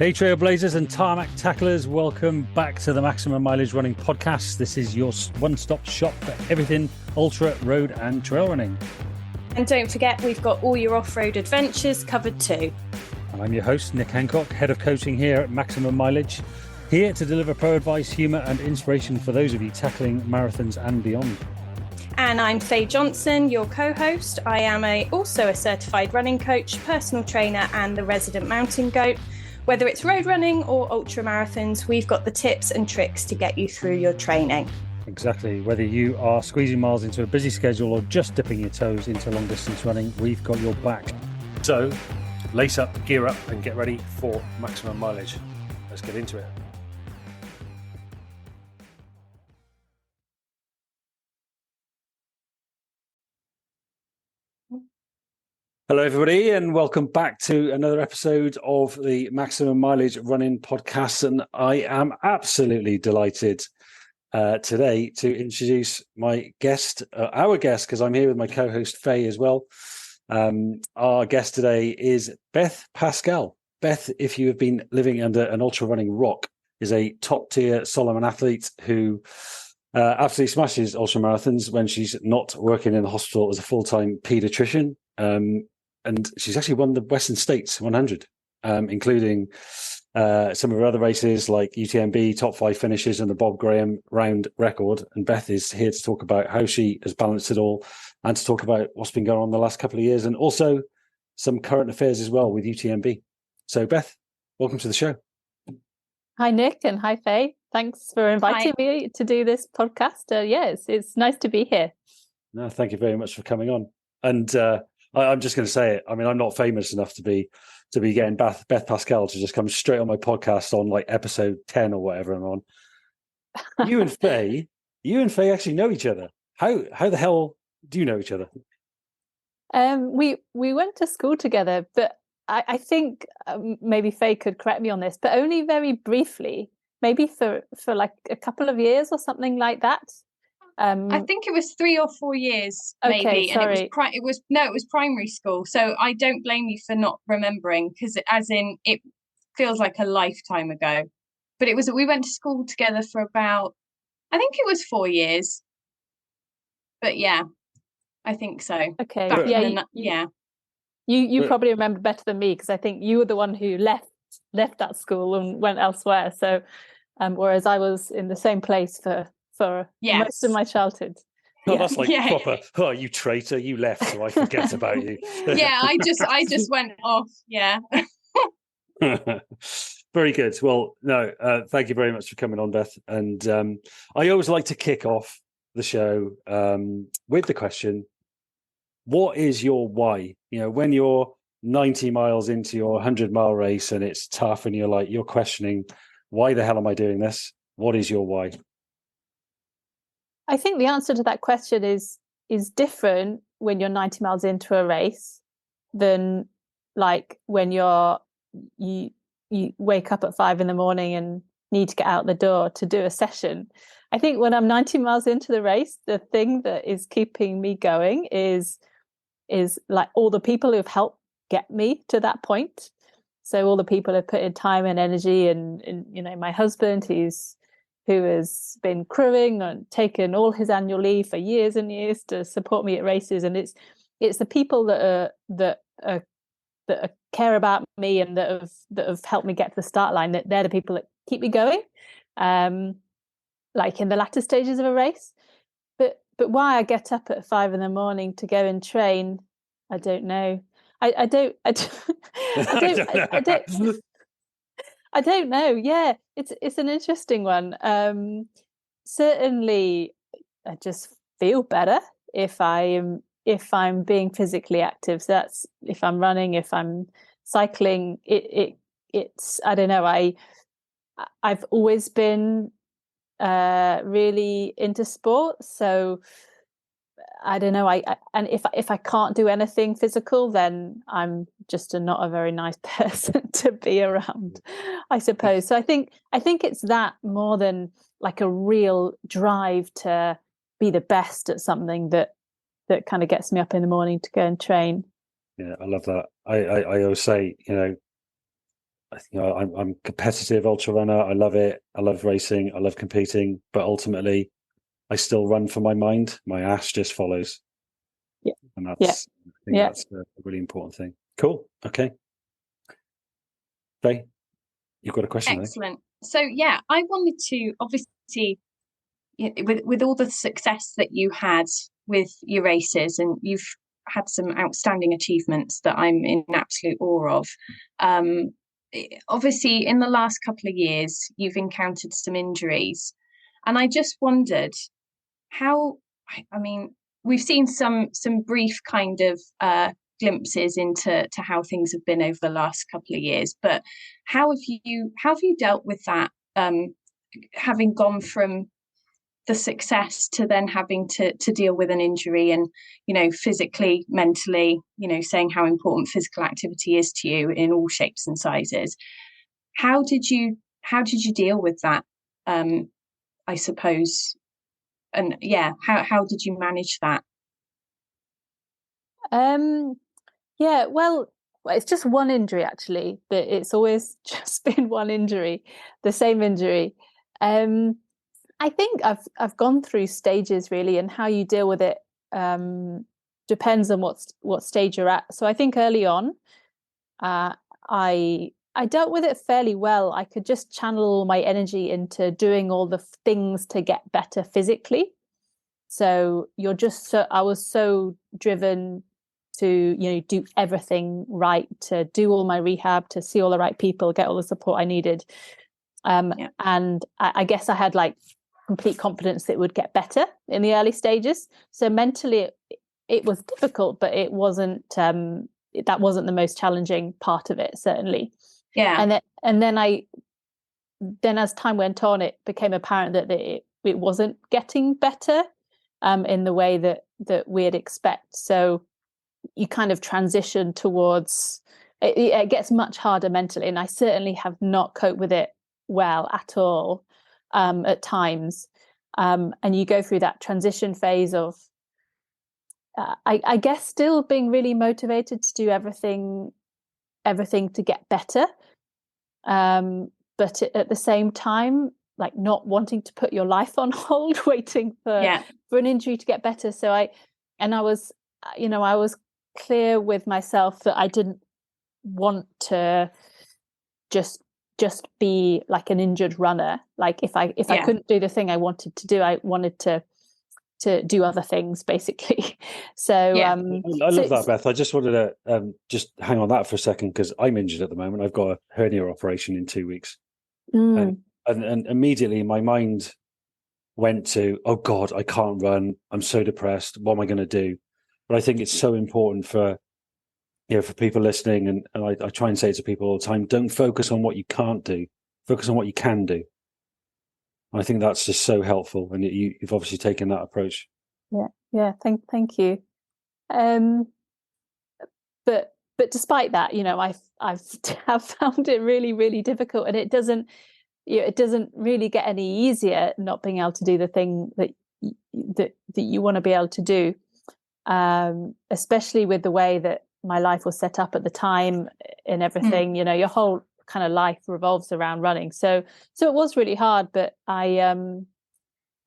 Hey Trailblazers and Tarmac Tacklers, welcome back to the Maximum Mileage Running Podcast. This is your one-stop shop for everything ultra, road and trail running. And don't forget, we've got all your off-road adventures covered too. And I'm your host, Nick Hancock, Head of Coaching here at Maximum Mileage, here to deliver pro advice, humour and inspiration for those of you tackling marathons and beyond. And I'm Faye Johnson, your co-host. I am also a certified running coach, personal trainer and the resident mountain goat. Whether it's road running or ultra marathons, we've got the tips and tricks to get you through your training. Exactly. Whether you are squeezing miles into a busy schedule or just dipping your toes into long distance running, we've got your back. So lace up, gear up and get ready for maximum mileage. Let's get into it. Hello, everybody, and welcome back to another episode of the Maximum Mileage Running Podcast. And I am absolutely delighted today to introduce my guest, our guest, because I'm here with my co-host Faye as well. Our guest today is Beth Pascall. Beth, if you have been living under an ultra running rock, is a top-tier Solomon athlete who absolutely smashes ultra marathons when she's not working in the hospital as a full-time paediatrician. And she's actually won the Western States 100, including some of her other races like UTMB, top 5 finishes and the Bob Graham round record. And Beth is here to talk about how she has balanced it all and to talk about what's been going on the last couple of years and also some current affairs as well with UTMB. So Beth, welcome to the show. Hi, Nick, and hi, Faye. Thanks for inviting me to do this podcast. It's nice to be here. No, thank you very much for coming on. And I'm just going to say it. I mean, I'm not famous enough to be getting Beth Pascall to just come straight on my podcast on like episode 10 or whatever I'm on. You and Faye actually know each other. How the hell do you know each other? We went to school together, but I think maybe Faye could correct me on this, but only very briefly, maybe for like a couple of years or something like that. I think it was 3 or 4 years, maybe. Okay, sorry. And it was primary school. So I don't blame you for not remembering, because it feels like a lifetime ago. But we went to school together for about, I think it was 4 years. But yeah, I think so. Okay. You probably remember better than me, because I think you were the one who left that school and went elsewhere. So, whereas I was in the same place for most of my childhood. Oh, that's like proper. Yeah. Oh, you traitor! You left, so I forget about you. Yeah, I just went off. Yeah. Very good. Well, no, thank you very much for coming on, Beth. And I always like to kick off the show with the question: what is your why? You know, when you're 90 miles into your 100-mile race and it's tough, and you're questioning, why the hell am I doing this? What is your why? I think the answer to that question is different when you're 90 miles into a race than like when you wake up at 5 a.m. and need to get out the door to do a session. I think when I'm 90 miles into the race, the thing that is keeping me going is like all the people who've helped get me to that point. So all the people who've put in time and energy, and my husband, who has been crewing and taken all his annual leave for years and years to support me at races, and it's the people that care about me and that have helped me get to the start line. That they're the people that keep me going, like in the latter stages of a race. But why I get up at 5 a.m. to go and train, I don't know. I don't know. Yeah, it's an interesting one. Certainly, I just feel better if I'm being physically active. So that's if I'm running, if I'm cycling. It's I don't know. I've always been really into sport, so I don't know. And if I can't do anything physical, then I'm just not a very nice person to be around, I suppose. So I think it's that more than like a real drive to be the best at something that kind of gets me up in the morning to go and train. Yeah, I love that. I always say, I think I'm competitive ultra runner. I love it. I love racing. I love competing. But ultimately, I still run for my mind. My ass just follows. Yeah. And I think that's a really important thing. Cool. Okay. Faye, you've got a question, Excellent. So yeah, I wanted to obviously, with all the success that you had with your races, and you've had some outstanding achievements that I'm in absolute awe of. Obviously, in the last couple of years, you've encountered some injuries, and I just wondered how. I mean, we've seen some brief kind of glimpses into how things have been over the last couple of years, but how have you dealt with that? Having gone from the success to then having to deal with an injury, and physically, mentally, saying how important physical activity is to you in all shapes and sizes. How did you deal with that, I suppose? And yeah, how did you manage that? Yeah, well, it's just one injury actually, but it's always just been one injury, the same injury. I think I've gone through stages really, and how you deal with it depends on what stage you're at. So I think early on, I dealt with it fairly well. I could just channel all my energy into doing all the things to get better physically. So I was so driven to do everything right, to do all my rehab, to see all the right people, get all the support I needed. And I guess I had like complete confidence that it would get better in the early stages. So mentally it was difficult, but it wasn't that wasn't the most challenging part of it, certainly. Yeah. And then as time went on, it became apparent that it wasn't getting better in the way that we'd expect. So you kind of transition towards it gets much harder mentally, and I certainly have not coped with it well at all at times, and you go through that transition phase of I guess still being really motivated to do everything to get better, but at the same time like not wanting to put your life on hold waiting for an injury to get better. So I was clear with myself that I didn't want to just be like an injured runner. Like if I couldn't do the thing I wanted to do, I wanted to do other things basically. So I love that, Beth. I just wanted to just hang on that for a second, because I'm injured at the moment. I've got a hernia operation in 2 weeks. And immediately my mind went to, oh God, I can't run. I'm so depressed. What am I going to do? But I think it's so important for people listening, and I try and say it to people all the time, don't focus on what you can't do, focus on what you can do. I think that's just so helpful, and you've obviously taken that approach. Yeah. Thank you. But despite that, I've found it really, really difficult, and it doesn't really get any easier not being able to do the thing that you want to be able to do, especially with the way that my life was set up at the time and everything. Your whole kind of life revolves around running, so it was really hard, but I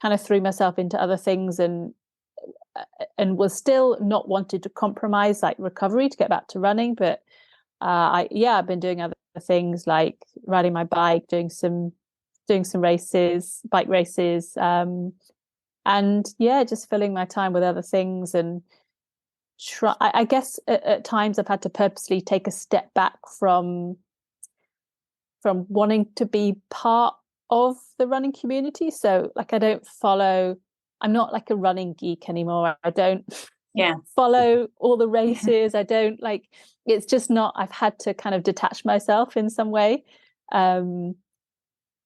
kind of threw myself into other things and was still not wanted to compromise like recovery to get back to running. But I've been doing other things like riding my bike, doing some races, bike races, and just filling my time with other things. And I guess at times I've had to purposely take a step back from wanting to be part of the running community. So like I'm not like a running geek anymore. I don't follow all the races. I don't it's just not, I've had to kind of detach myself in some way,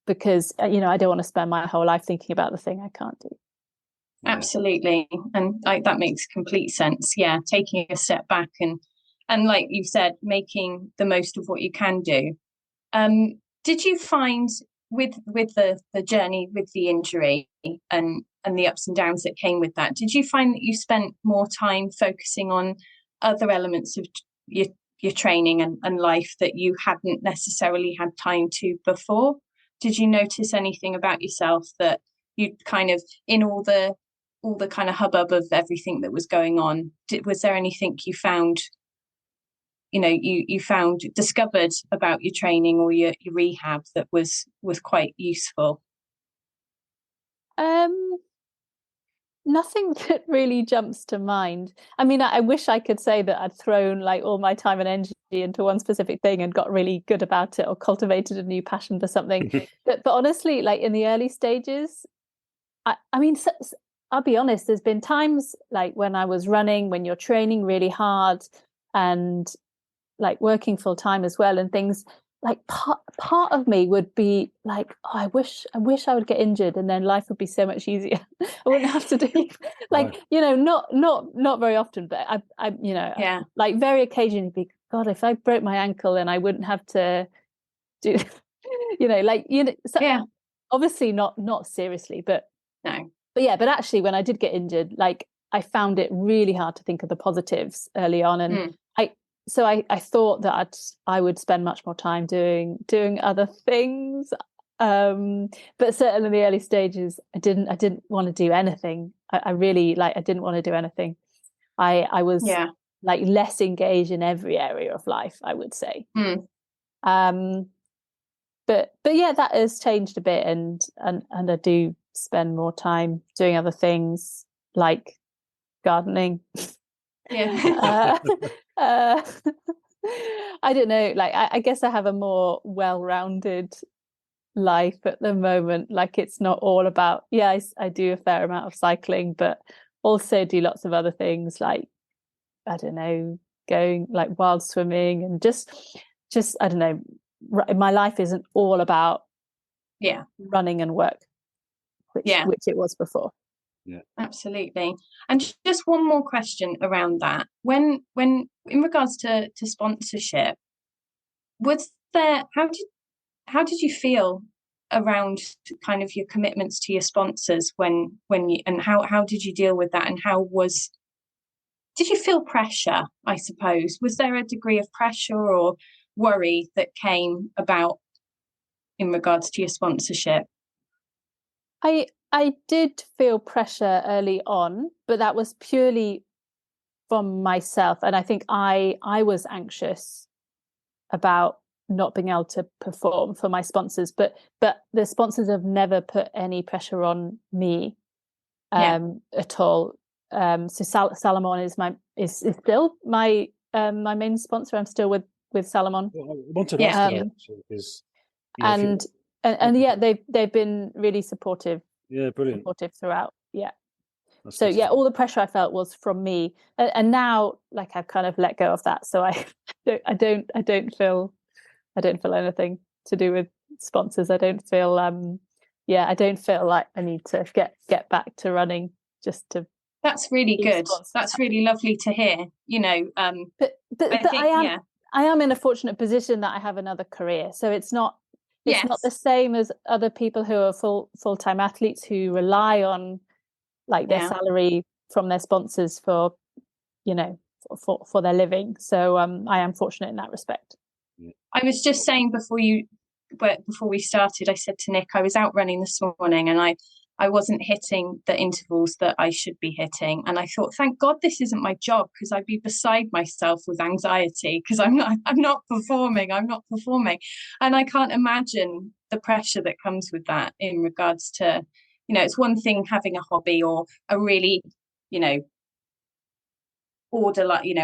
because I don't want to spend my whole life thinking about the thing I can't do. Absolutely. And that makes complete sense. Yeah, taking a step back and like you said, making the most of what you can do. Did you find with the journey with the injury and the ups and downs that came with that, did you find that you spent more time focusing on other elements of your your training and life that you hadn't necessarily had time to before? Did you notice anything about yourself that you kind of, in all the kind of hubbub of everything that was going on, was there anything you found, you found discovered about your training or your rehab that was quite useful? Nothing that really jumps to mind. I mean, I wish I could say that I'd thrown like all my time and energy into one specific thing and got really good about it, or cultivated a new passion for something. but honestly, like in the early stages, I mean, I'll be honest, there's been times like when I was running, when you're training really hard and like working full time as well, and things like part of me would be like, oh, I wish I would get injured, and then life would be so much easier. I wouldn't have to do like, not very often, but I like very occasionally be, God, if I broke my ankle and I wouldn't have to do, obviously not seriously, but no. But actually when I did get injured, like I found it really hard to think of the positives early on, and So I thought that I would spend much more time doing other things, but certainly in the early stages, I didn't want to do anything. I really I didn't want to do anything. I was like less engaged in every area of life, I would say. But yeah, that has changed a bit, and I do spend more time doing other things like gardening. Yeah. I don't know, like I guess I have a more well-rounded life at the moment. Like it's not all about, I do a fair amount of cycling, but also do lots of other things, like I don't know, going like wild swimming, and just I don't know, my life isn't all about running and work, which it was before. Yeah, absolutely. And just one more question around that. When in regards to sponsorship, was there, how did you feel around kind of your commitments to your sponsors when you, and how did you deal with that, and did you feel pressure, I suppose? Was there a degree of pressure or worry that came about in regards to your sponsorship? I did feel pressure early on, but that was purely from myself. And I think I was anxious about not being able to perform for my sponsors, but the sponsors have never put any pressure on me at all. So Salomon is still my main sponsor. I'm still with Salomon. Well, I wanted to ask you because they've been really supportive. Yeah, brilliant. Supportive throughout. Yeah. That's so all the pressure I felt was from me, and now like I've kind of let go of that. So I don't feel anything to do with sponsors. I don't feel I don't feel like I need to get back to running just to. That's really good. That's really lovely to hear. But I am in a fortunate position that I have another career, so it's not the same as other people who are full-time athletes who rely on like their salary from their sponsors for for their living. So I am fortunate in that respect. I was just saying before we started, I said to Nick, I was out running this morning and I wasn't hitting the intervals that I should be hitting, and I thought, thank God this isn't my job, because I'd be beside myself with anxiety because I'm not performing, and I can't imagine the pressure that comes with that in regards to, it's one thing having a hobby or a really,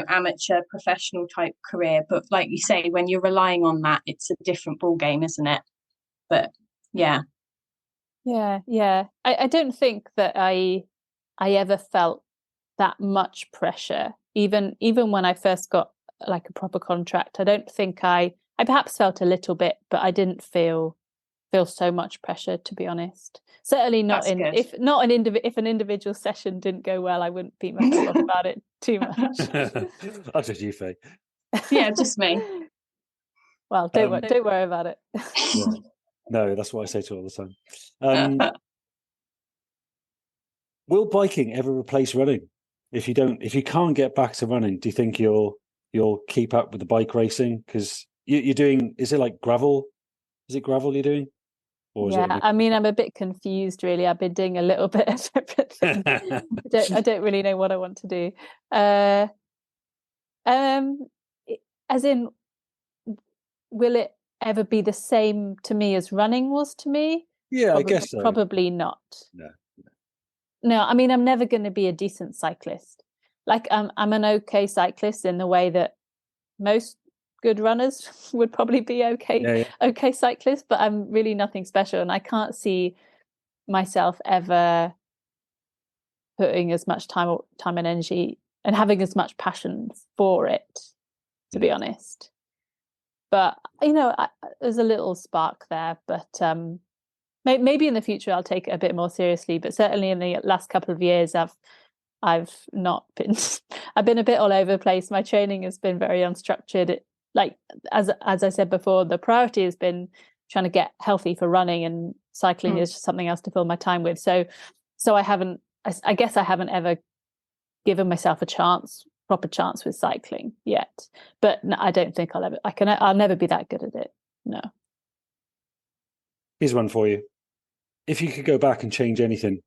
amateur professional type career, but like you say, when you're relying on that, it's a different ball game, isn't it? But I don't think that I ever felt that much pressure, even when I first got like a proper contract. I don't think I perhaps felt a little bit, but I didn't feel so much pressure, to be honest. Certainly not if an individual session didn't go well, I wouldn't beat myself up about it too much. That's just you, Faye. Yeah, just me. Well, don't worry about it. Yeah. No, that's what I say to all the time. Will biking ever replace running? If you can't get back to running, do you think you're you'll keep up with the bike racing? Because you're doing, is it like gravel? Is it gravel you're doing? Or is Yeah, it I mean, I'm a bit confused, really. I've been doing a little bit of everything. I don't really know what I want to do. As in, will it ever be the same to me as running was to me? Yeah, I guess so. Probably not. No. I mean, I'm never going to be a decent cyclist. Like, I'm an okay cyclist in the way that most good runners would probably be okay cyclists, but I'm really nothing special, and I can't see myself ever putting as much time and energy and having as much passion for it, to be honest. But there's a little spark there, but maybe in the future I'll take it a bit more seriously. But certainly in the last couple of years, I've not been. I've been a bit all over the place. My training has been very unstructured. Like as I said before, the priority has been trying to get healthy for running, and cycling is just something else to fill my time with. So I guess I haven't ever given myself a proper chance with cycling yet. But I don't think I'll never be that good at it. No. Here's one for you. If you could go back and change anything,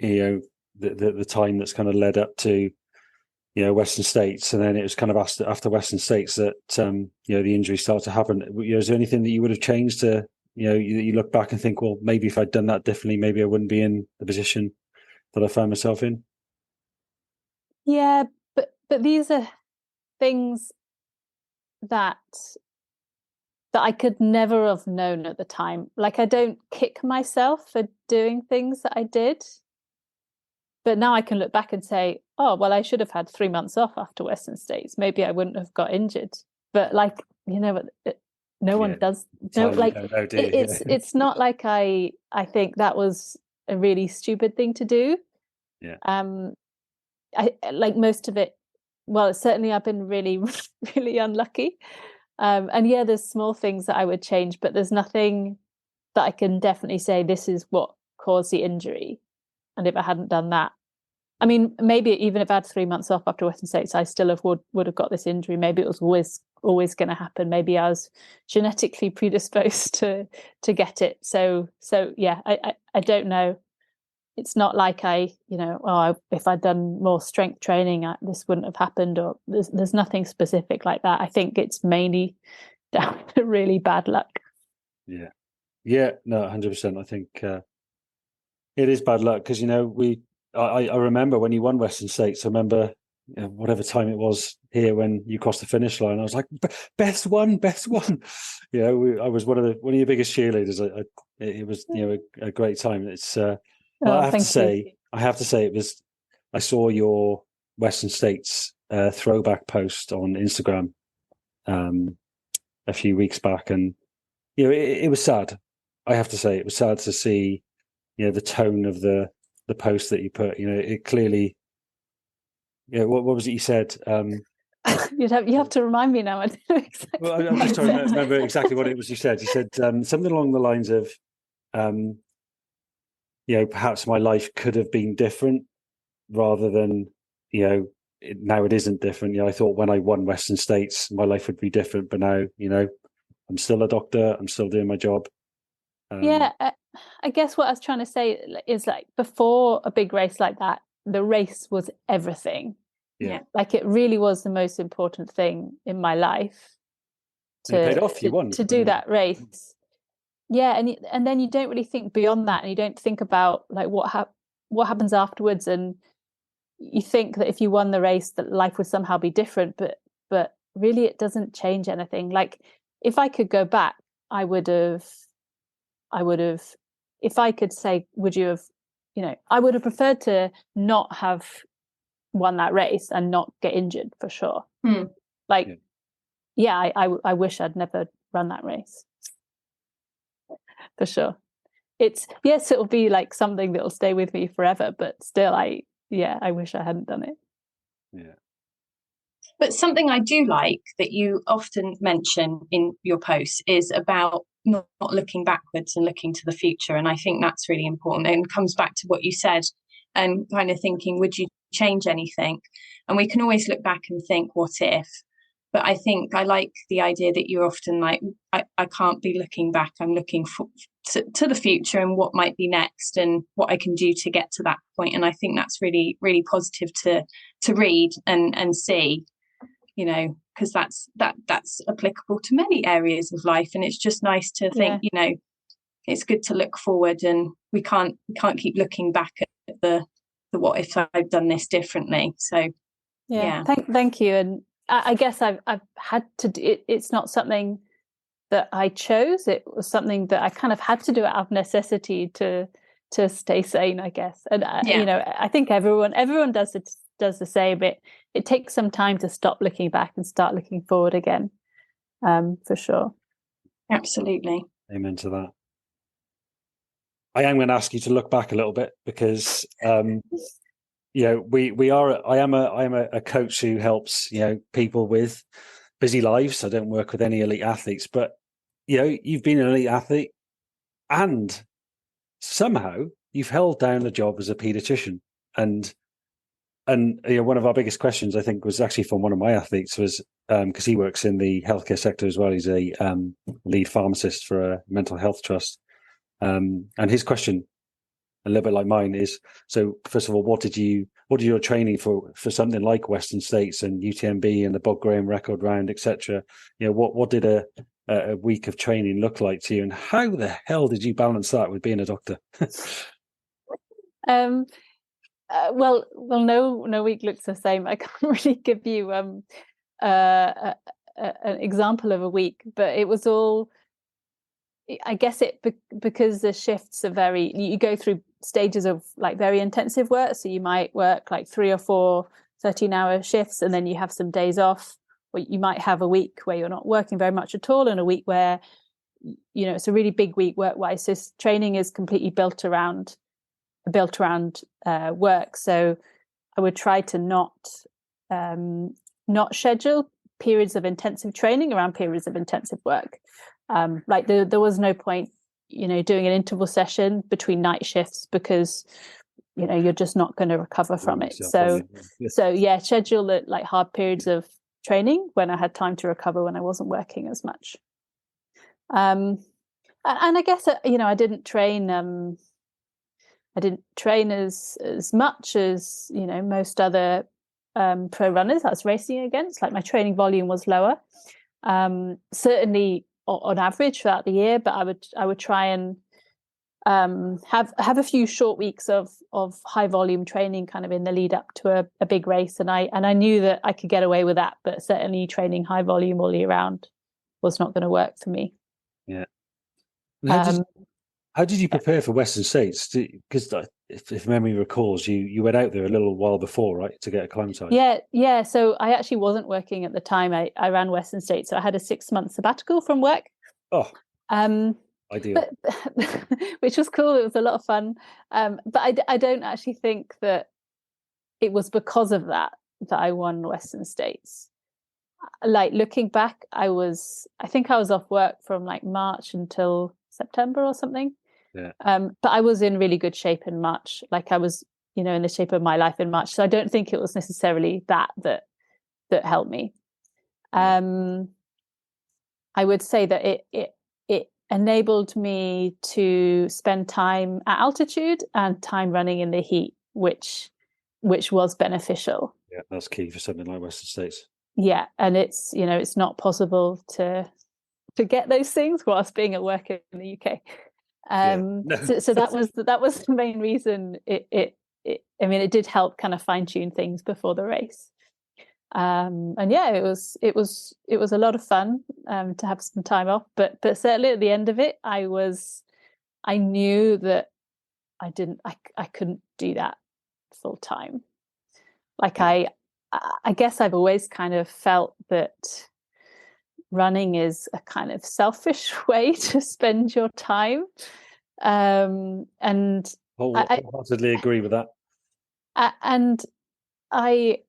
the time that's kind of led up to, Western States, and then it was kind of after Western States that the injuries started to happen. Is there anything that you would have changed to, you look back and think, well, maybe if I'd done that differently, maybe I wouldn't be in the position that I found myself in? Yeah, but these are things that I could never have known at the time. Like, I don't kick myself for doing things that I did. But now I can look back and say, oh, well, I should have had 3 months off after Western States. Maybe I wouldn't have got injured. But no one does. No, it's not like I think that was a really stupid thing to do. Yeah. I like most of it. Well, certainly I've been really, really unlucky. And there's small things that I would change, but there's nothing that I can definitely say this is what caused the injury. And if I hadn't done that, I mean, maybe even if I had 3 months off after Western States, I still would have got this injury. Maybe it was always going to happen. Maybe I was genetically predisposed to get it. So yeah, I don't know. It's not like if I'd done more strength training, this wouldn't have happened, or there's nothing specific like that. I think it's mainly down to really bad luck. Yeah. No, 100%. I think it is bad luck because I remember when you won Western States. I remember whatever time it was here when you crossed the finish line. I was like, best one. I was one of your biggest cheerleaders. It was a great time. It's I have to say I saw your Western States throwback post on Instagram a few weeks back, and it was sad. I have to say it was sad to see the tone of the post that you put. It clearly. What was it you said? You have to remind me now. I don't know exactly. Well, I'm just trying to remember exactly what it was you said. You said something along the lines of, perhaps my life could have been different, rather than now it isn't different. I thought when I won Western States, my life would be different, but now I'm still a doctor. I'm still doing my job. I guess what I was trying to say is, like, before a big race like that, the race was everything. Yeah. Like, it really was the most important thing in my life to do that race. Yeah, and then you don't really think beyond that, and you don't think about like what happens afterwards, and you think that if you won the race that life would somehow be different, but really it doesn't change anything. Like, if I could go back, I would have, if I could say, would you have, I would have preferred to not have won that race and not get injured, for sure. I wish I'd never run that race, for sure. It'll be like something that'll stay with me forever, but still I wish I hadn't done it. Yeah. But something I do like that you often mention in your posts is about not looking backwards and looking to the future. And I think that's really important. And it comes back to what you said and kind of thinking, would you change anything. And we can always look back and think, what if? But I think I like the idea that you're often like, I can't be looking back. I'm looking to the future and what might be next and what I can do to get to that point. And I think that's really, really positive to read and see, you know, because that's applicable to many areas of life. And it's just nice to think, you know, it's good to look forward, and we can't keep looking back at the what if I've done this differently. So yeah. Thank you. And I guess I've had to do it. It's not something that I chose. It was something that I kind of had to do out of necessity to stay sane, I guess. And you know, I think everyone does the same. It takes some time to stop looking back and start looking forward again, for sure. Absolutely. Amen to that. I am going to ask you to look back a little bit because you know, I am a coach who helps, you know, people with busy lives. I don't work with any elite athletes, but you know, you've been an elite athlete and somehow you've held down the job as a paediatrician. And you know, one of our biggest questions, I think, was actually from one of my athletes, was because he works in the healthcare sector as well. He's a lead pharmacist for a mental health trust. And his question, a little bit like mine, is, so first of all, what did your training for something like Western States and UTMB and the Bob Graham record round, etc.? You know, what did a week of training look like to you, and how the hell did you balance that with being a doctor? Well, no week looks the same. I can't really give you an example of a week, but it was all, I guess because the shifts are you go through stages of like very intensive work. So you might work like 3 or 4 13-hour shifts, and then you have some days off, or you might have a week where you're not working very much at all, and a week where, you know, it's a really big week work-wise. So training is completely built around work. So I would try to not schedule periods of intensive training around periods of intensive work. Like there was no point, you know, doing an interval session between night shifts, because, you know, you're just not going to recover from it. So schedule it like hard periods of training when I had time to recover, when I wasn't working as much. And I guess, you know, I didn't train as much as, you know, most other pro runners I was racing against. Like my training volume was lower, certainly on average throughout the year, but I would try and have a few short weeks of high volume training kind of in the lead up to a big race, and I knew that I could get away with that, but certainly training high volume all year round was not going to work for me. Yeah. How did you prepare for Western States? Because if memory recalls, you went out there a little while before, right, to get acclimatized? Yeah. So I actually wasn't working at the time I ran Western States. So I had a 6-month sabbatical from work. Oh, ideal. Which was cool. It was a lot of fun. But I don't actually think that it was because of that I won Western States. Like looking back, I think I was off work from like March until September or something. Yeah. But I was in really good shape in March. Like I was, you know, in the shape of my life in March. So I don't think it was necessarily that helped me. I would say that it enabled me to spend time at altitude and time running in the heat, which was beneficial. Yeah, that's key for something like Western States. Yeah, and it's, you know, it's not possible to get those things whilst being at work in the UK. So that was the main reason. I mean, it did help kind of fine tune things before the race. And yeah, it was a lot of fun to have some time off, but certainly at the end of it, I knew that I couldn't do that full time. Like I guess I've always kind of felt that running is a kind of selfish way to spend your time. And I wholeheartedly agree with that. And I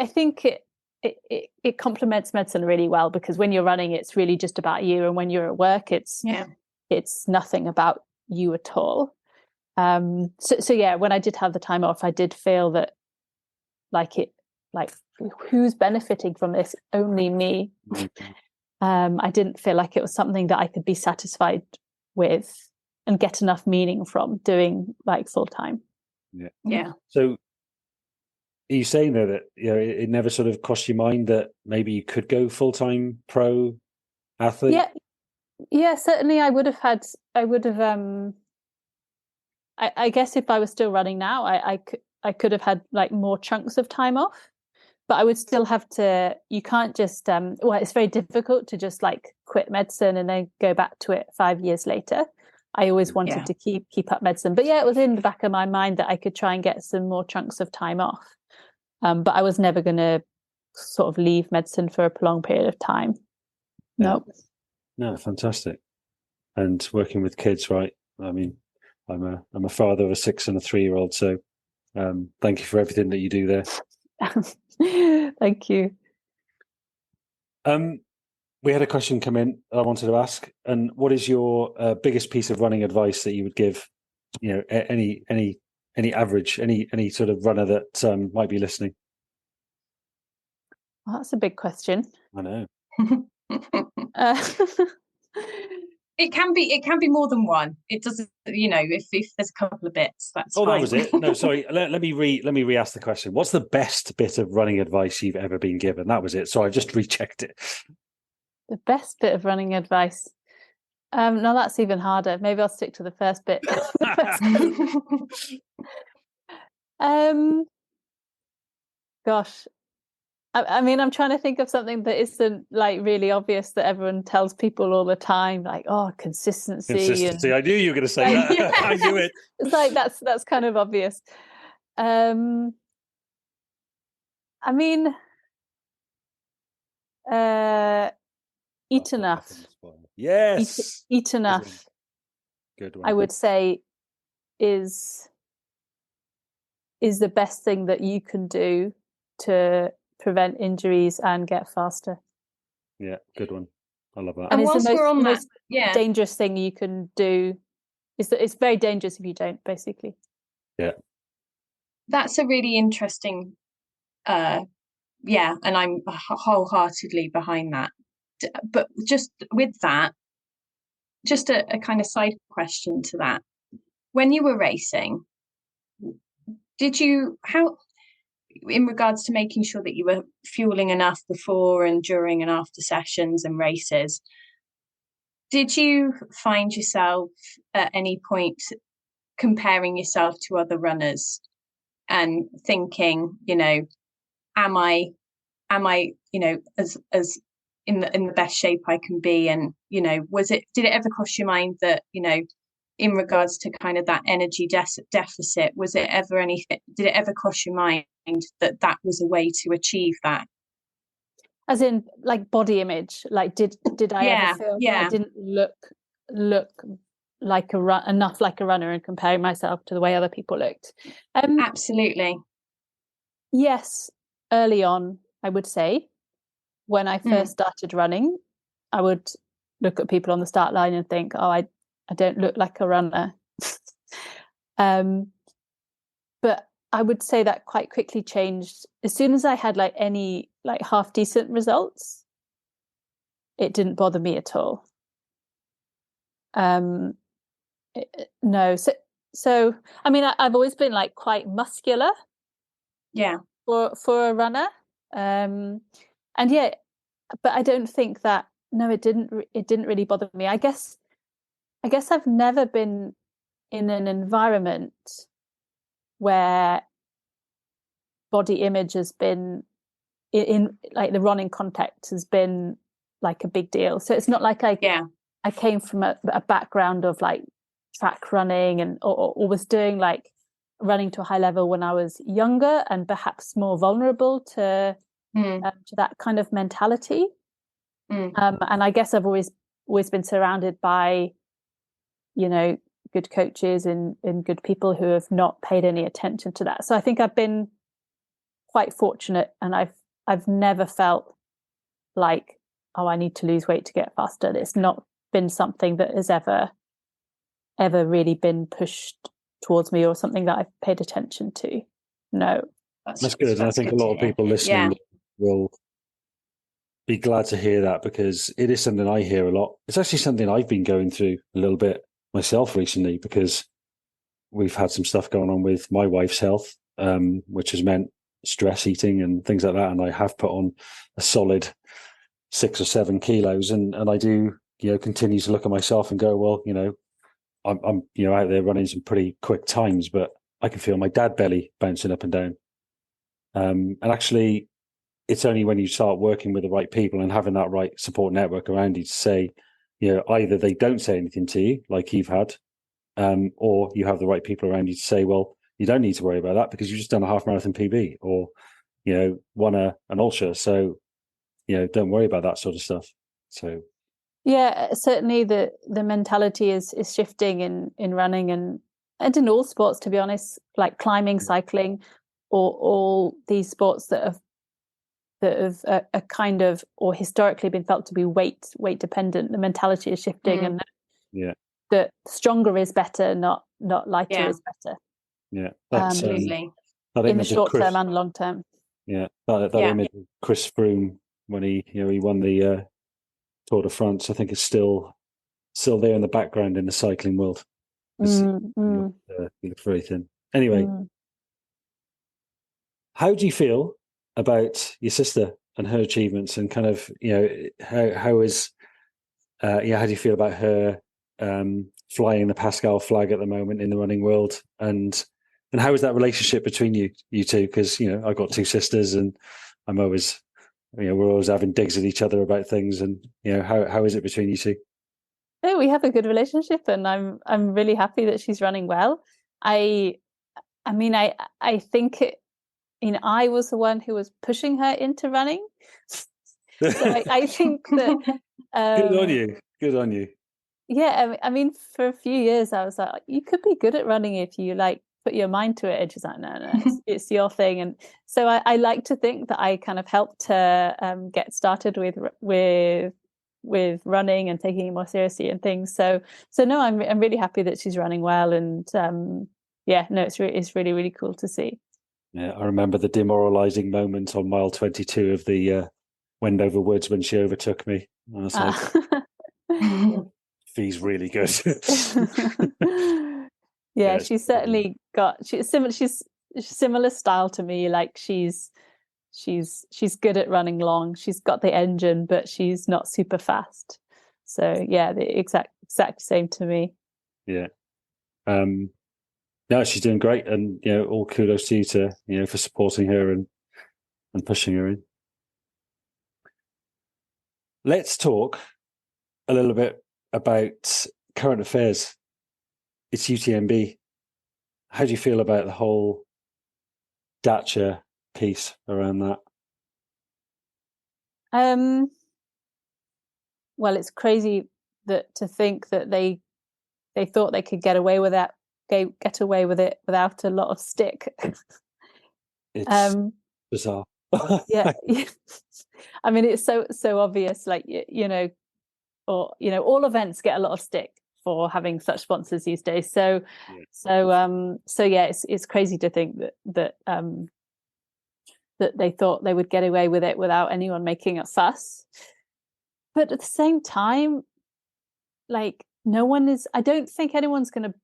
think it complements medicine really well, because when you're running, it's really just about you, and when you're at work, it's nothing about you at all. So yeah, when I did have the time off, I did feel that like who's benefiting from this? Only me. I didn't feel like it was something that I could be satisfied with and get enough meaning from doing like full time. Yeah. So are you saying though that it never sort of crossed your mind that maybe you could go full time pro athlete? Yeah, certainly I would have I guess if I was still running now, I could have had like more chunks of time off, but I would still have to. You can't just it's very difficult to just like quit medicine and then go back to it 5 years later. I always wanted to keep up medicine, but yeah, it was in the back of my mind that I could try and get some more chunks of time off. But I was never going to sort of leave medicine for a prolonged period of time. No. No, fantastic. And working with kids, right? I mean, I'm a father of a 6 and a 3-year-old, so thank you for everything that you do there. Thank you. We had a question come in I wanted to ask, and what is your biggest piece of running advice that you would give? Any average, any sort of runner that might be listening. Well, that's a big question. I know. It can be more than one. It doesn't, if there's a couple of bits, that's fine. That was it. No, sorry. let me re-ask the question. What's the best bit of running advice you've ever been given? That was it. So I just rechecked it. The best bit of running advice. No, that's even harder. Maybe I'll stick to the first bit. Gosh. I mean, I'm trying to think of something that isn't like really obvious that everyone tells people all the time, like, oh, consistency. I knew you were going to say that. Yeah. I knew it. It's like that's kind of obvious. I mean, eat enough. Yes. Eat enough. Good one. I would say is the best thing that you can do to prevent injuries and get faster. Yeah, good one. I love that. And it's the most dangerous thing you can do. Is that it's very dangerous if you don't, basically. Yeah. That's a really interesting and I'm wholeheartedly behind that. But just with that, just a kind of side question to that. When you were racing, in regards to making sure that you were fueling enough before and during and after sessions and races, did you find yourself at any point comparing yourself to other runners and thinking, am I as in the best shape I can be? And did it ever cross your mind that in regards to kind of that energy deficit, did it ever cross your mind that was a way to achieve that? As in like body image, like did I ever feel that I didn't look like enough like a runner and comparing myself to the way other people looked? Absolutely. Yes, early on, I would say, when I first started running, I would look at people on the start line and think, oh, I don't look like a runner. But I would say that quite quickly changed. As soon as I had like any like half decent results, it didn't bother me at all. No. So I mean, I've always been like quite muscular. Yeah. For a runner. And yeah, but I don't think that, no, it didn't really bother me. I guess I've never been in an environment where body image has been in like the running context has been like a big deal. So it's not like I came from a background of like track running and or was doing like running to a high level when I was younger and perhaps more vulnerable to that kind of mentality. And I guess I've always been surrounded by, good coaches and good people who have not paid any attention to that. So I think I've been quite fortunate, and I've never felt like, oh, I need to lose weight to get faster. It's not been something that has ever really been pushed towards me or something that I've paid attention to. No. That's good. And I think a lot of people listening will be glad to hear that, because it is something I hear a lot. It's actually something I've been going through a little bit myself recently, because we've had some stuff going on with my wife's health, which has meant stress eating and things like that. And I have put on a solid 6 or 7 kilos, and I do, continue to look at myself and go, well, I'm out there running some pretty quick times, but I can feel my dad belly bouncing up and down. And actually, it's only when you start working with the right people and having that right support network around you to say, either they don't say anything to you like you've had, or you have the right people around you to say, well, you don't need to worry about that because you've just done a half marathon PB, or, won an ultra. So, don't worry about that sort of stuff. So. Yeah, certainly the mentality is shifting in running and in all sports, to be honest, like climbing, cycling, or all these sports that have a kind of, or historically been felt to be weight dependent. The mentality is shifting, and that stronger is better, not lighter is better. Yeah, that's absolutely. That in the short term and long term. Yeah, that image of Chris Froome when he won the Tour de France, I think it's still there in the background in the cycling world. He looks very thin. Anyway, how do you feel about your sister and her achievements, and kind of, how is how do you feel about her flying the Pascall flag at the moment in the running world, and how is that relationship between you two? Because I've got 2 sisters, and I'm always, we're always having digs at each other about things, and how is it between you two? Yeah, we have a good relationship, and I'm really happy that she's running well. I think I was the one who was pushing her into running. So I think that good on you. Yeah, I mean, for a few years I was like, you could be good at running if you put your mind to it. And she's like, no, it's your thing. And so I like to think that I kind of helped her get started with running and taking it more seriously and things. So no, I'm really happy that she's running well, and it's really, really cool to see. Yeah, I remember the demoralizing moment on mile 22 of the Wendover Woods when she overtook me. I was like, Fee's really good. She's certainly she's similar style to me. Like she's good at running long. She's got the engine, but she's not super fast. So yeah, the exact same to me. Yeah. No, she's doing great, and all kudos to you for supporting her and pushing her in. Let's talk a little bit about current affairs. It's UTMB. How do you feel about the whole Dacia piece around that? Well, it's crazy to think that they thought they could get away with that. Get away with it without a lot of stick. It's bizarre. Yeah. I mean, it's so obvious, like, all events get a lot of stick for having such sponsors these days. So it's crazy to think that they thought they would get away with it without anyone making a fuss. But at the same time, like, I don't think anyone's going to.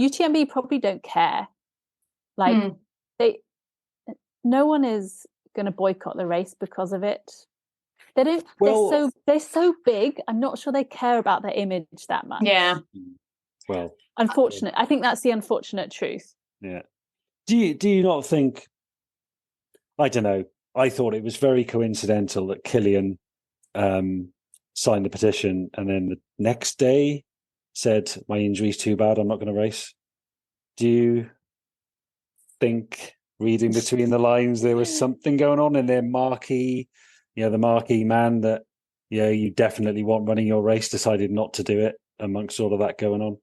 UTMB probably don't care. Like no one is going to boycott the race because of it. They don't. Well, they're so big. I'm not sure they care about their image that much. Yeah. Well, unfortunate. I think that's the unfortunate truth. Yeah. Do you not think? I don't know. I thought it was very coincidental that Kilian signed the petition, and then the next day said, "My injury's too bad. I'm not going to race." Do you think, reading between the lines, there was something going on in their marquee, the marquee man that, you definitely want running your race, decided not to do it amongst all of that going on?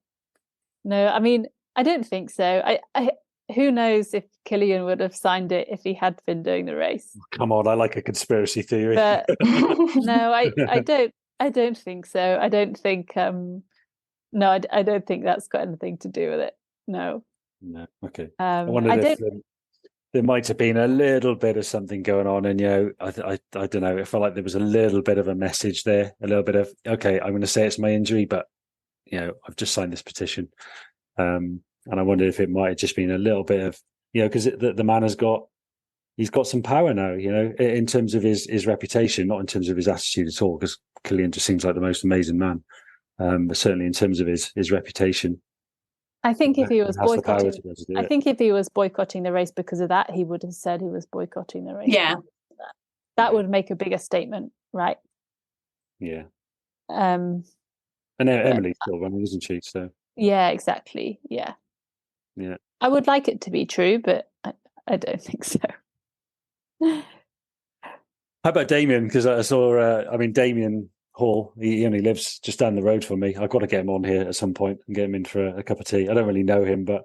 No, I mean, I don't think so. I who knows if Kilian would have signed it if he had been doing the race. Come on, I like a conspiracy theory. But no, I don't think so. I don't think I don't think that's got anything to do with it. No. No. Okay. I wondered I if don't. there might have been a little bit of something going on, and I don't know. It felt like there was a little bit of a message there, a little bit of, okay, I'm going to say it's my injury, but I've just signed this petition, and I wondered if it might have just been a little bit of, because the man he's got some power now, in terms of his reputation, not in terms of his attitude at all, because Killian just seems like the most amazing man, but certainly in terms of his reputation. I think if he was boycotting, I think if he was boycotting the race because of that, he would have said he was boycotting the race. Yeah, that would make a bigger statement, right? Yeah. And Emily's still running, isn't she? So yeah, exactly. Yeah. Yeah. I would like it to be true, but I don't think so. How about Damien? Because I saw, Damien Hall, he only lives just down the road from me. I've got to get him on here at some point and get him in for a cup of tea. I don't really know him, but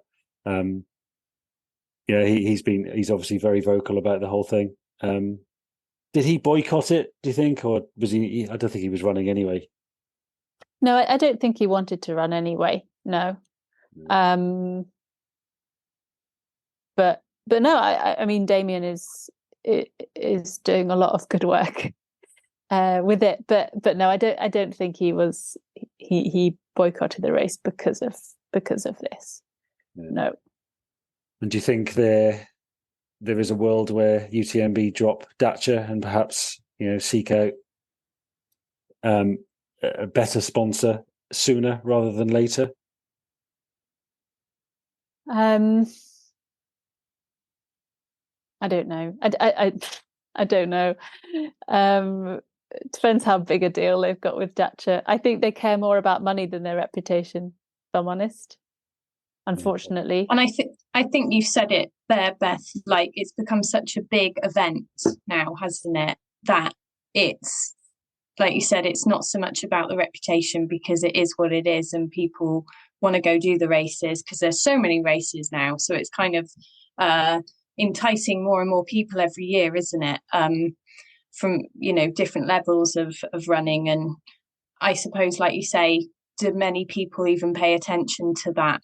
he's obviously very vocal about the whole thing. Did he boycott it, do you think, or was he? I don't think he was running anyway. No, I don't think he wanted to run anyway. No. But no, I mean, Damien is doing a lot of good work with it. But no, I don't think he boycotted the race because of this. Yeah. No. And do you think there is a world where UTMB drop Dacia and perhaps seek out a better sponsor sooner rather than later? I don't know. I don't know. It depends how big a deal they've got with Dacia. I think they care more about money than their reputation, if I'm honest. Unfortunately. And I think you said it there, Beth. Like, it's become such a big event now, hasn't it? That it's, like you said, it's not so much about the reputation, because it is what it is, and people want to go do the races because there's so many races now. So it's kind of enticing more and more people every year, isn't it? From different levels of running. And I suppose, like you say, do many people even pay attention to that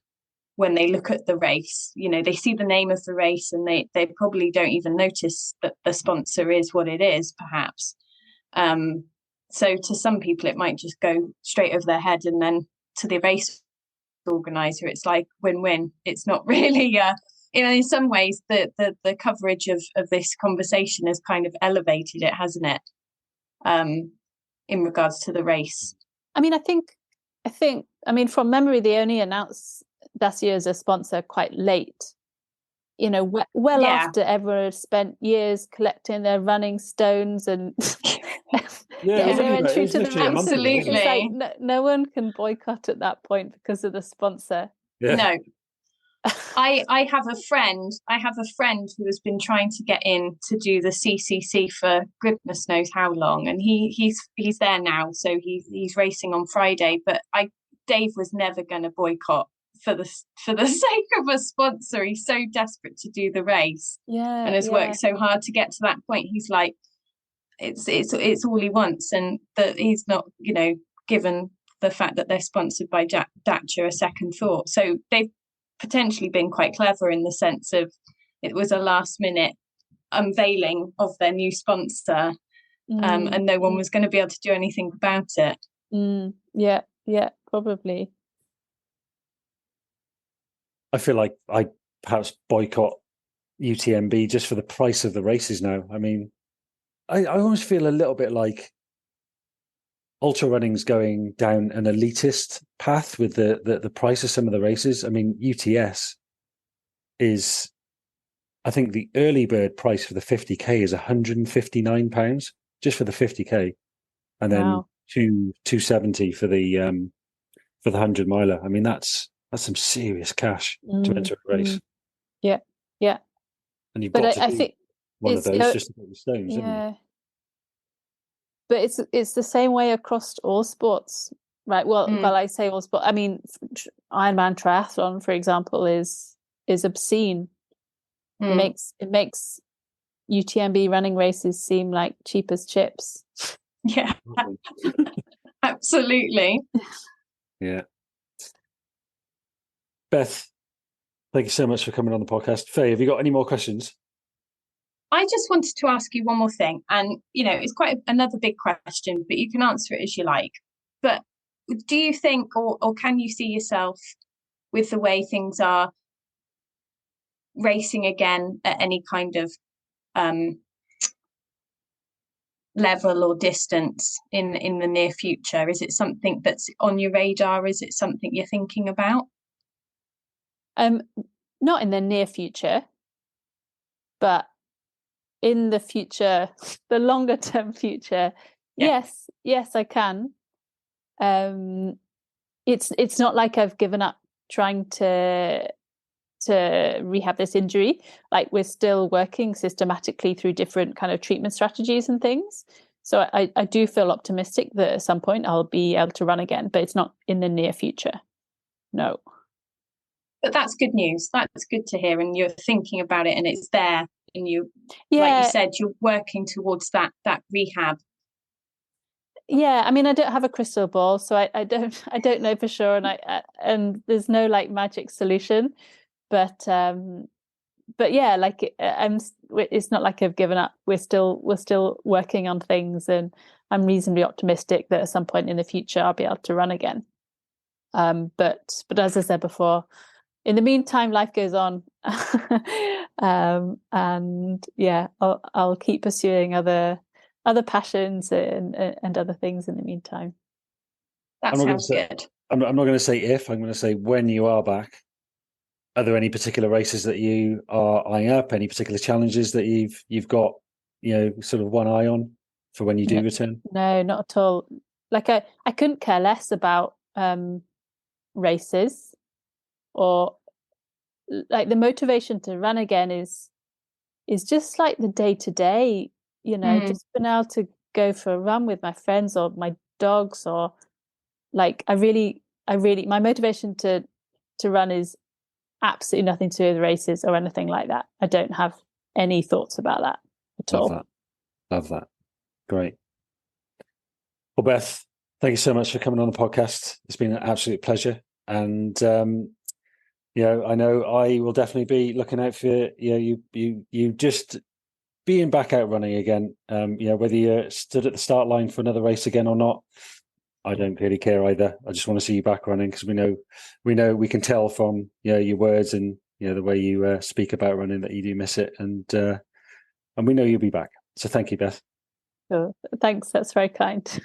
when they look at the race? They see the name of the race and they probably don't even notice that the sponsor is what it is, perhaps. So to some people it might just go straight over their head, and then to the race organizer it's like win-win. It's not really in some ways the coverage of this conversation has kind of elevated it, hasn't it, in regards to the race? I mean, I think from memory they only announced Dacia as a sponsor quite late, after everyone had spent years collecting their running stones and getting their entry to the race. Absolutely. It's like no one can boycott at that point because of the sponsor. Yeah. No. I have a friend who has been trying to get in to do the CCC for goodness knows how long, and he's there now, so he's racing on Friday. But Dave was never going to boycott for the sake of a sponsor. He's so desperate to do the race, and has worked so hard to get to that point. He's like, it's all he wants, and that he's not given the fact that they're sponsored by Dacia a second thought. So they've potentially been quite clever in the sense of it was a last minute unveiling of their new sponsor, and no one was going to be able to do anything about it. Yeah, probably. I feel like I perhaps boycott UTMB just for the price of the races now. I mean, I almost feel a little bit like ultra running's going down an elitist path with the price of some of the races. I mean, UTS is, I think the early bird price for the 50k is £159 just for the 50k, and then $270 for the 100 miler. I mean, that's some serious cash to enter a race. Yeah. And you've got to do one of those just to get the stones, haven't you? But it's the same way across all sports, right? Well, I say all sports. I mean, Ironman triathlon, for example, is obscene. It makes UTMB running races seem like cheap as chips. Yeah, absolutely. Yeah. Beth, Thank you so much for coming on the podcast. Faye, have you got any more questions? I just wanted to ask you one more thing, and it's quite another big question, but you can answer it as you like. But do you think, or can you see yourself with the way things are, racing again at any kind of level or distance in the near future? Is it something that's on your radar? Is it something you're thinking about? Not in the near future, but in the future, the longer term future, yes, I can. It's not like I've given up trying to rehab this injury. Like, we're still working systematically through different kind of treatment strategies and things. So I do feel optimistic that at some point I'll be able to run again, but it's not in the near future. No. But that's good news. That's good to hear. And you're thinking about it and it's there. And you, like you said, you're working towards that rehab. Yeah, I mean, I don't have a crystal ball, so I don't know for sure, and there's no like magic solution, but yeah, like it's not like I've given up. We're still working on things, and I'm reasonably optimistic that at some point in the future I'll be able to run again. But as I said before, in the meantime, life goes on, and yeah, I'll keep pursuing other passions and other things in the meantime. That sounds good. I'm not going to say if, I'm going to say when you are back. Are there any particular races that you are eyeing up? Any particular challenges that you've got, sort of one eye on for when you do return? No, not at all. Like I couldn't care less about races, or like the motivation to run again is just like the day to day. Just being able to go for a run with my friends or my dogs, or like I really my motivation to run is absolutely nothing to do with races or anything like that. I don't have any thoughts about that at all. Love that. Great. Well, Beth, thank you so much for coming on the podcast. It's been an absolute pleasure, and I know I will definitely be looking out for you just being back out running again. Whether you're stood at the start line for another race again or not, I don't really care either. I just want to see you back running, because we can tell from your words and the way you speak about running that you do miss it, and we know you'll be back. So thank you, Beth. Oh, thanks. That's very kind.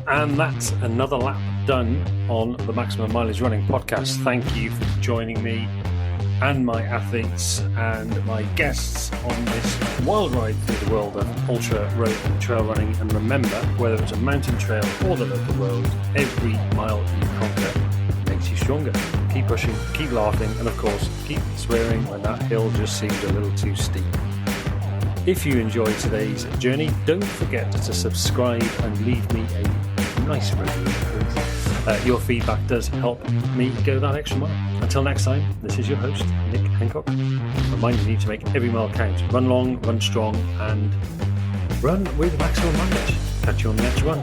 And that's another lap done on the Maximum Mileage Running podcast. Thank you for joining me and my athletes and my guests on this wild ride through the world of ultra, road and trail running. And remember, whether it's a mountain trail or the local road, every mile you conquer makes you stronger. Keep pushing, keep laughing, and of course, keep swearing when that hill just seemed a little too steep. If you enjoyed today's journey, don't forget to subscribe and leave me a nice review. Your feedback does help me go that extra mile. Until next time, this is your host, Nick Hancock, reminding you to make every mile count. Run long, run strong, and run with maximum mileage. Catch you on the next run.